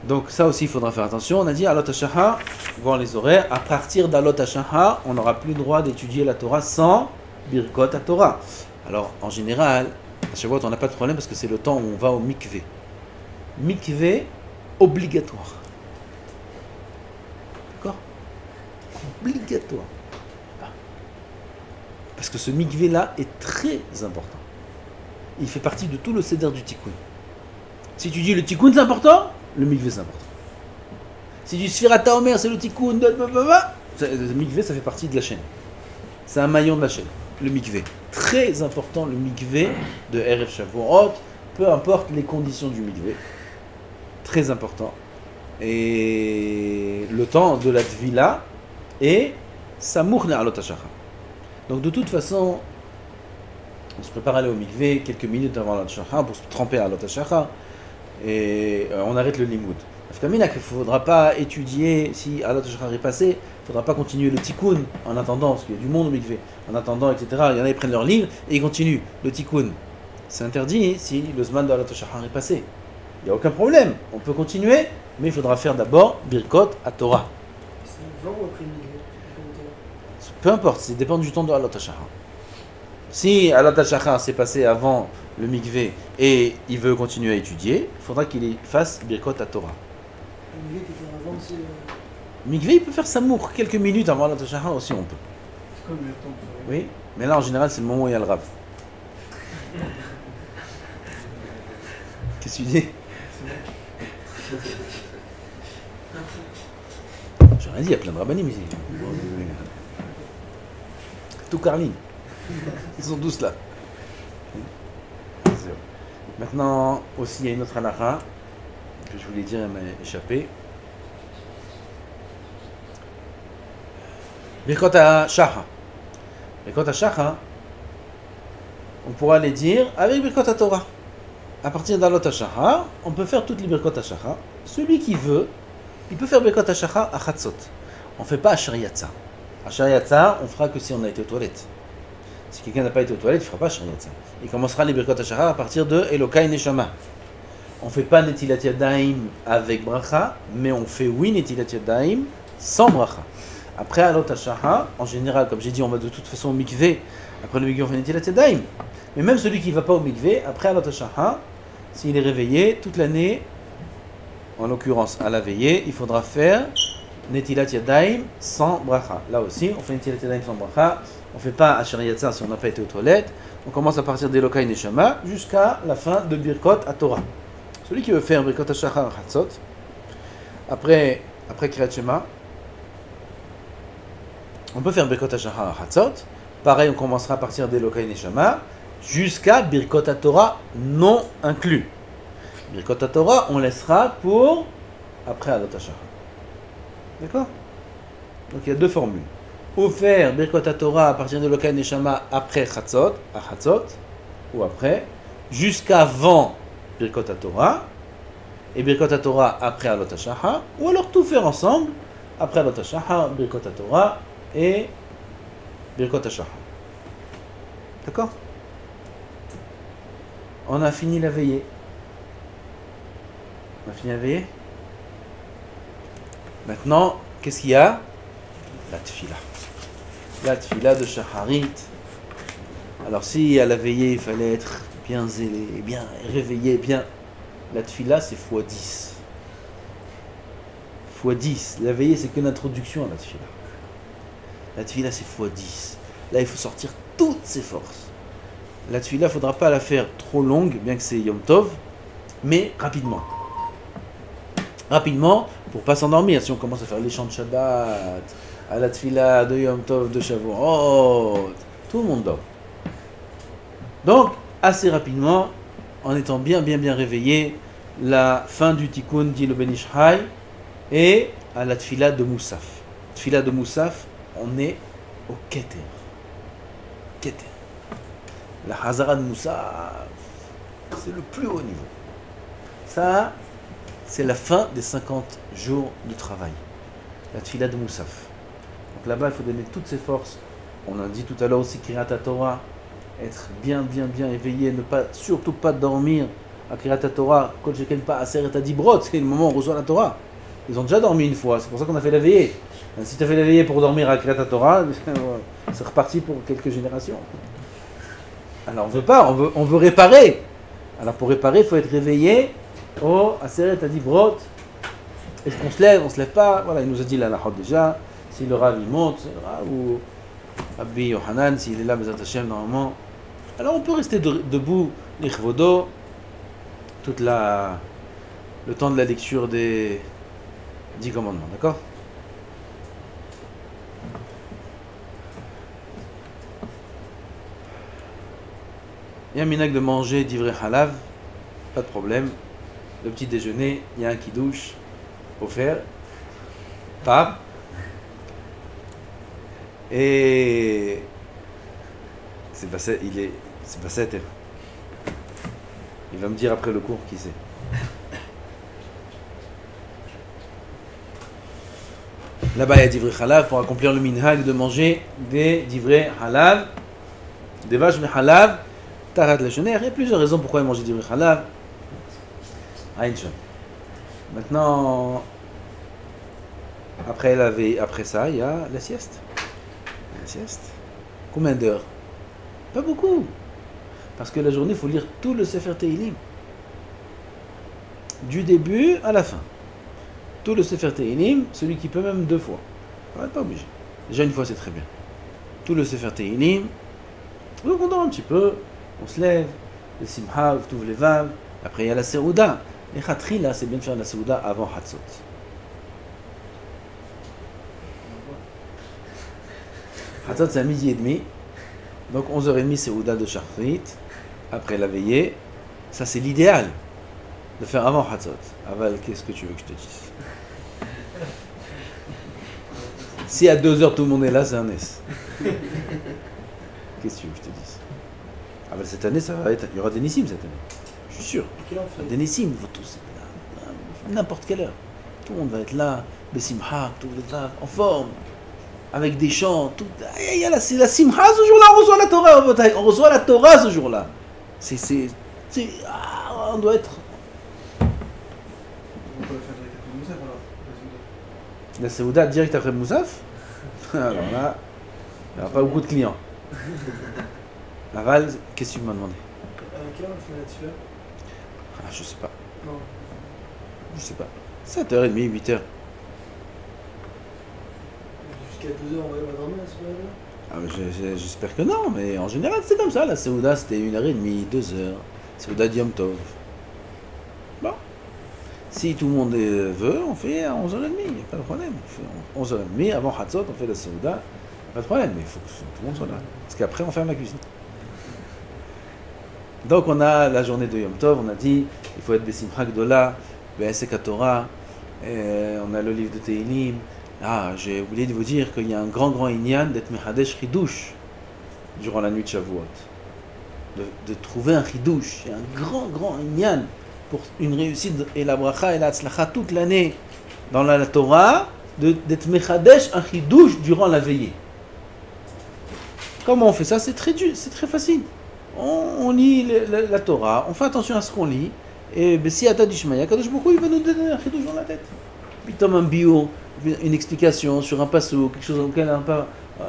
Donc ça aussi, il faudra faire attention. On a dit Alot HaShachar, voir les horaires. À partir d'Alot HaShachar, on n'aura plus le droit d'étudier la Torah sans Birkot HaTorah. Alors, en général, à chaque fois, on n'a pas de problème parce que c'est le temps où on va au mikvé. Mikvé obligatoire. D'accord? Obligatoire. Parce que ce mikvé-là est très important. Il fait partie de tout le seder du tikkun. Si tu dis le tikkun c'est important, le mikvé c'est important. Si tu dis Sfirat HaOmer c'est le tikkun, le mikvé ça fait partie de la chaîne. C'est un maillon de la chaîne. Le mikvé. Très important le mikvé de Erev Shavuot, peu importe les conditions du mikvé. Très important. Et le temps de la tvila est Samour Alot HaShachar. Donc de toute façon, on se prépare à aller au mikvé quelques minutes avant Alot HaShachar pour se tremper à Alot HaShachar et on arrête le limoud. Il ne faudra pas étudier si Alot HaShachar est passé, il ne faudra pas continuer le tikkun en attendant, parce qu'il y a du monde au mikvé, en attendant, etc. Il y en a qui prennent leur livre et ils continuent le tikkun. C'est interdit si le zman de Alot HaShachar est passé. Il n'y a aucun problème, on peut continuer, mais il faudra faire d'abord Birkot HaTorah. C'est avant ou après le mikvé? Peu importe, ça dépend du temps de Alot HaShachar. Si Alot HaShachar s'est passé avant le mikvé et il veut continuer à étudier, il faudra qu'il fasse Birkot HaTorah. Le mikvé peut faire avant aussi. Mikvé, il peut faire Samour quelques minutes avant Alot HaShachar aussi, on peut. C'est quoi le meilleur temps pour faire? Oui, mais là en général c'est le moment où il y a le rave. Qu'est-ce que tu dis? J'ai rien dit, il y a plein de rabbinim ici. Tout Carline. Ils sont tous là. Maintenant, aussi, il y a une autre halakha que je voulais dire, elle m'a échappé. Birkot HaShachar. Birkot HaShachar, on pourra les dire avec Birkot HaTorah. À partir d'Alot HaShachar, on peut faire toutes les Birkot HaShachar. Celui qui veut, il peut faire Birkot HaShachar à Chatzot. On ne fait pas à Shariatza. À Shariatza, on fera que si on a été aux toilettes. Si quelqu'un n'a pas été aux toilettes, il ne fera pas Shariatza. Il commencera les Birkot HaShachar à partir de Elokai Neshama. On ne fait pas Netilat Yadayim avec bracha, mais on fait oui Netilat Yadayim sans bracha. Après Alot HaShachar, en général, comme j'ai dit, on va de toute façon au mikvé. Après le mikvé, on fait Netilat Yadayim. Mais même celui qui ne va pas au mikvé, après Alot HaShachar, s'il est réveillé toute l'année, en l'occurrence à la veillée, il faudra faire Netilat Yadayim sans bracha. Là aussi, on fait Netilat Yadayim sans bracha. On ne fait pas Asher Yatsa si on n'a pas été aux toilettes. On commence à partir d'Elokai Neshama jusqu'à la fin de Birkot HaTorah. Celui qui veut faire Birkot HaShachar Chatzot, après Kriyat Shema, on peut faire Birkot HaShachar Chatzot. Pareil, on commencera à partir d'Elokai Neshama jusqu'à Birkot HaTorah non inclus. Birkot Torah, on laissera pour après Alot HaShachar. D'accord? Donc il y a deux formules. Ou faire Birkot Torah à partir de Lokai Neshama après Chatzot, à Chatzot, ou après, jusqu'avant Birkot Torah, et Birkot Torah après Alot HaShachar, ou alors tout faire ensemble, après Alot HaShachar, Birkot Torah et Birkot HaShachar. D'accord? On a fini la veillée. On a fini la veillée. Maintenant, qu'est-ce qu'il y a? La tfila. La tfila de Shacharit. Alors si à la veillée il fallait être bien zélé, bien réveillé, bien... La tfila c'est x10. x10. La veillée c'est que l'introduction à la tfila. La tfila c'est x10. Là il faut sortir toutes ses forces. La tfila, il ne faudra pas la faire trop longue, bien que c'est Yom Tov, mais rapidement. Rapidement, pour ne pas s'endormir. Si on commence à faire les chants de Shabbat, à la tfila de Yom Tov, de Shavuot, tout le monde dort. Donc, assez rapidement, en étant bien réveillé, la fin du Tikkun, dit le Ben Ish Chai, et à la tfila de Moussaf. Tfila de Moussaf, on est au Keter. Keter. La Hazara de Moussaf, c'est le plus haut niveau. Ça, c'est la fin des 50 jours de travail. La tfila de Moussaf. Donc là-bas, il faut donner toutes ses forces. On a dit tout à l'heure aussi Kirat Torah, être bien éveillé, ne pas, surtout pas dormir à Kirat Torah, quand je ne pas à Seret Adibrot, c'est le moment où on reçoit la Torah. Ils ont déjà dormi une fois, c'est pour ça qu'on a fait la veillée. Si tu as fait la veillée pour dormir à Kirat Torah, c'est reparti pour quelques générations. Alors on veut pas, on veut réparer. Alors pour réparer, il faut être réveillé au Aseret Adibrot. Est-ce qu'on se lève, on se lève pas? Voilà, il nous a dit la halachot déjà. Si le Rav il monte, ou Rabbi Yohanan, s'il est là, Bezat Hashem, normalement. Alors on peut rester debout, l'Ichvodo, le temps de la lecture des 10 commandements, d'accord? Il y a un minag de manger d'ivrei halav, pas de problème. Le petit déjeuner, il y a un kidouche offert par. Et c'est pas Seter. Il va me dire après le cours qui c'est. Là-bas, il y a d'ivrei halav pour accomplir le minhag de manger des d'ivrei halav, des vaches de halav. Tarat la chener, il y a plusieurs raisons pourquoi il mange d'ivrei halav. Maintenant, après ça, il y a la sieste. La sieste. Combien d'heures? Pas beaucoup. Parce que la journée, il faut lire tout le Sefer Teilim. Du début à la fin. Tout le Sefer Teilim, celui qui peut même 2 fois. On n'est pas obligé. Déjà une fois, c'est très bien. Tout le Sefer Teilim. Donc on dort un petit peu. On se lève, le simha, on ouvre les vaves, après il y a la serouda. Les khatri là, c'est bien de faire la serouda avant Hatzot. Hatzot c'est à 12h30, donc 11h30 serouda de Shachrit, après la veillée. Ça c'est l'idéal, de faire avant Hatzot. Aval, qu'est-ce que tu veux que je te dise? Si à 2h tout le monde est là, c'est un S. Qu'est-ce que tu veux que je te dise? Ah ben cette année, ça va être, il y aura des Nissim cette année, je suis sûr. Des Nissim, vous tous, n'importe quelle heure. Tout le monde va être là, Bessimha, tout le monde en forme, avec des chants, tout. C'est la Simha ce jour-là, on reçoit la Torah, on reçoit la Torah ce jour-là. On doit être. On peut la faire direct après Moussaf alors. La Seouda direct après Moussaf. Alors là, il n'y aura pas beaucoup de clients. Aval, qu'est-ce que tu m'as demandé? À quelle heure on fait la tfila? Ah, je sais pas. Non. Je sais pas. 7h30, 8h. Jusqu'à 2h, on va dormir à ce moment-là? Ah, mais j'espère que non, mais en général c'est comme ça. La Seouda c'était 1h30, 2h. Seouda Yom Tov. Bon. Si tout le monde veut, on fait à 11h30, il n'y a pas de problème. On fait 11h30, avant Hatzot, on fait la Seouda. Pas de problème, mais il faut que tout le monde soit là. Parce qu'après on ferme la cuisine. Donc on a la journée de Yom Tov, on a dit, il faut être Besimcha Gdola, Be'esek Torah, on a le livre de Tehillim. Ah, j'ai oublié de vous dire qu'il y a un grand inyan d'être Mechadesh Chidush durant la nuit de Shavuot. De trouver un Chidush, il y a un grand inyan pour une réussite et la bracha et la tzlacha toute l'année dans la Torah, d'être Mechadesh un Chidush durant la veillée. Comment on fait ça? C'est très facile. On lit la Torah, on fait attention à ce qu'on lit, et si Ata Dishmaya, Kadosh Baruch Hu, il va nous donner un Chidush dans la tête. Puis comme un bio, une explication sur un passou, quelque chose auquel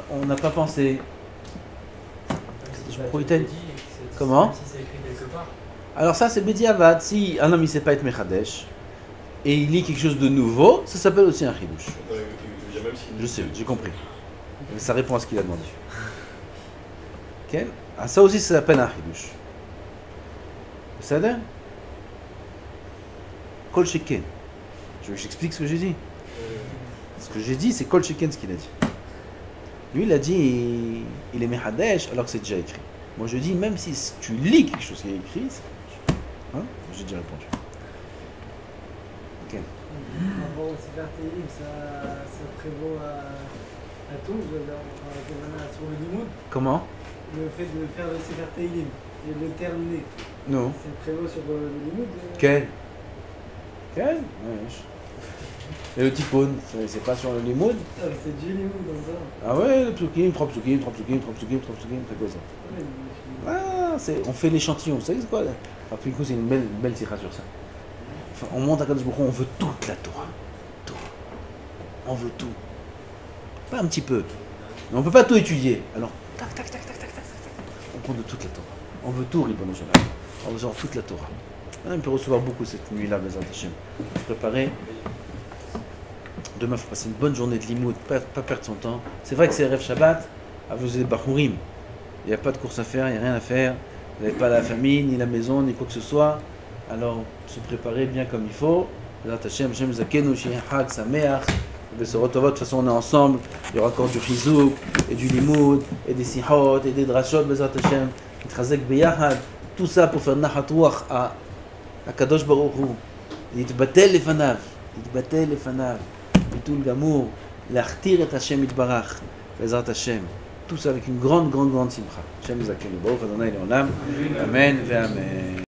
on n'a pas pensé. Comment? Si c'est écrit quelque part. Alors ça c'est Bediavad, si un homme il sait pas être Mechadesh, et il lit quelque chose de nouveau, ça s'appelle aussi un Chidush. Je sais, j'ai compris. Mais ça répond à ce qu'il a demandé. Okay? Ah, ça aussi ça s'appelle un Chidush. Ça donne? Kol Sheken. J'explique ce que j'ai dit. Ce que j'ai dit, c'est Kol Sheken ce qu'il a dit. Lui, il a dit, il est Mechadesh alors que c'est déjà écrit. Moi, je dis, même si tu lis quelque chose qui est écrit, c'est... Hein? J'ai déjà répondu. Ok. Avant, c'est faire Tehillim, ça prévaut à tout, sur le limoud. Comment? Le fait de faire le Sefer Tehillim et de le terminer. Non. C'est prévaut sur le limoud. Quel? Ouais. Et le Tikkun, c'est pas sur le limoud? Ah, c'est du limoud dans ça. Ah ouais, le psukim, 3 psukim, c'est quoi ça? Ah, on fait l'échantillon, vous savez c'est quoi là? Alors, du coup, c'est une belle tirade sur ça. Enfin, on monte à Kadosh Baruch Hu, on veut toute la Torah. Tout. On veut tout. Pas un petit peu. Mais on peut pas tout étudier. Alors, tac. On prend de toute la Torah. On veut tout, Ribono Shel Olam. On veut avoir toute la Torah. On peut recevoir beaucoup cette nuit-là, Bezrat Hashem. Se préparer. Demain, il faut passer une bonne journée de limoud, pas perdre son temps. C'est vrai que c'est Erev Shabbat, vous êtes Bachurim. Il n'y a pas de course à faire, il n'y a rien à faire. Vous n'avez pas la famille, ni la maison, ni quoi que ce soit. Alors, se préparer bien comme il faut. Bezrat Hashem, Hashem Zakenu, Sheyeh Hag, Sameach. De toute façon, on est ensemble. Il y aura encore du chizouk, et du limoud, et des sihot, et des drashot, Bezrat Hashem. Mitchazek beyahad. Tout ça pour faire nachat ruach à Kadosh Baruch Hu. Yitbatel lefanav. Bitul Gamour, l'achtir et Hashem Yitbarach, Bezrat Hashem. Tout ça avec une grande simcha. Hashem Zakenu, Baruch Adonai Leolam. Amen ve Amen.